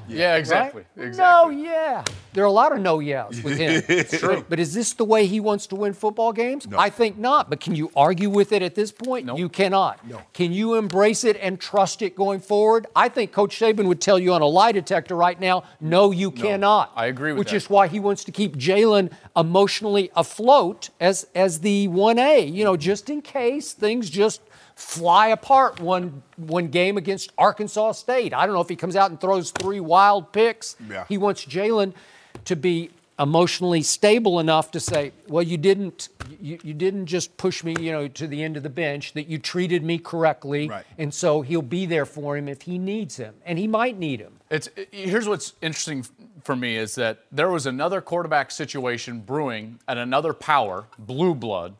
Yeah, exactly. Right? Exactly. No, there are a lot of no yeahs with him. It's true. But is this the way he wants to win football games? No. I think not. But can you argue with it at this point? Nope. You cannot. No. Can you embrace it and trust it going forward? I think Coach Saban would tell you on a lie detector right now, no, you cannot. I agree with which that. is why he wants to keep Jalen emotionally afloat as the 1A, just in case things just fly apart one game against Arkansas State. I don't know if he comes out and throws 3 wild picks. Yeah. He wants Jalen to be emotionally stable enough to say, well, you didn't just push me, to the end of the bench, that you treated me correctly. Right. And so he'll be there for him if he needs him. And he might need him. Here's what's interesting for me is that there was another quarterback situation brewing at another power, blue blood,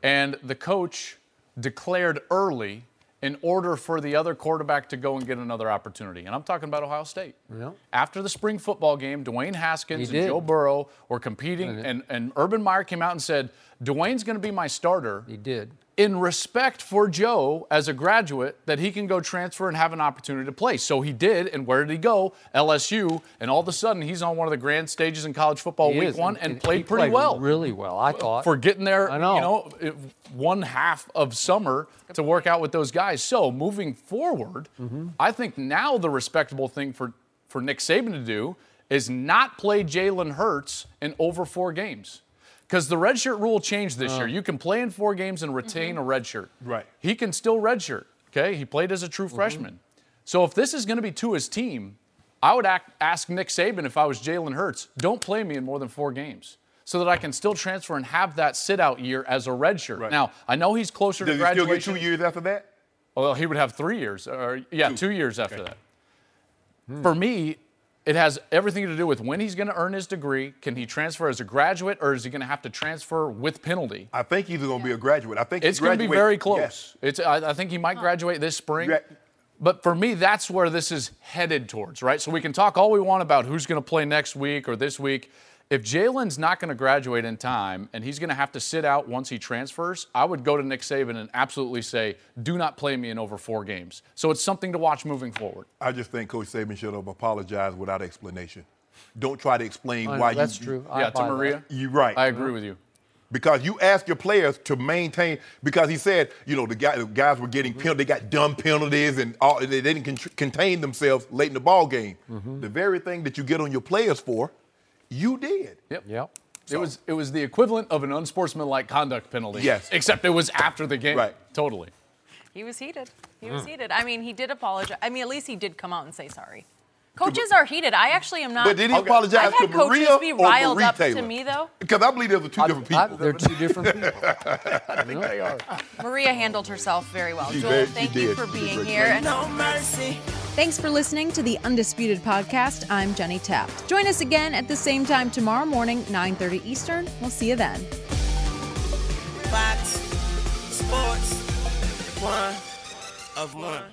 and the coach declared early in order for the other quarterback to go and get another opportunity. And I'm talking about Ohio State. Yeah. After the spring football game, Dwayne Haskins and Joe Burrow were competing, and Urban Meyer came out and said, Dwayne's going to be my starter. He did. In respect for Joe as a graduate, that he can go transfer and have an opportunity to play. So he did, and where did he go? LSU, and all of a sudden he's on one of the grand stages in college football week 1 and played pretty well. Really well, I thought. For getting there, 1/2 of summer to work out with those guys. So moving forward, I think now the respectable thing for Nick Saban to do is not play Jalen Hurts in over 4 games. Because the redshirt rule changed this year. You can play in 4 games and retain a redshirt. Right. He can still redshirt, okay? He played as a true freshman. So if this is going to be to his team, I would ask Nick Saban, if I was Jalen Hurts, don't play me in more than 4 games so that I can still transfer and have that sit-out year as a redshirt. Right. Now, I know he's closer to Does he still graduation. get 2 years after that? Well, he would have 3 years, or 2 years after that. For me, it has everything to do with when he's going to earn his degree. Can he transfer as a graduate, or is he going to have to transfer with penalty? I think he's going to be a graduate. I think it's going to be very close. Yes. I think he might graduate this spring. But for me, that's where this is headed towards, right? So we can talk all we want about who's going to play next week or this week. If Jalen's not going to graduate in time and he's going to have to sit out once he transfers, I would go to Nick Saban and absolutely say, do not play me in over 4 games. So it's something to watch moving forward. I just think Coach Saban should have apologized without explanation. Don't try to explain why that's true. Yeah, to Maria. You're right. I agree with you. Because you ask your players to maintain, because he said, you know, the guys were getting penalties, they got dumb penalties, and they didn't contain themselves late in the ball game. The very thing that you get on your players for, you did. Yep. So. It was the equivalent of an unsportsmanlike conduct penalty. Yes. Except it was after the game. Right. Totally. He was heated. He was heated. I mean, he did apologize. I mean, at least he did come out and say sorry. Coaches are heated. I actually am not. But did he apologize I've had to Maria coaches be or riled Marie up Taylor? to me, though. Because I believe those are two different people. They're 2 different people. I think they are. Maria handled herself very well. She Joel, did. thank She you did. for She did being great. here. And No mercy. thanks for listening to the Undisputed podcast. I'm Jenny Taft. Join us again at the same time tomorrow morning, 9:30 Eastern. We'll see you then. Fox Sports 1 of 1.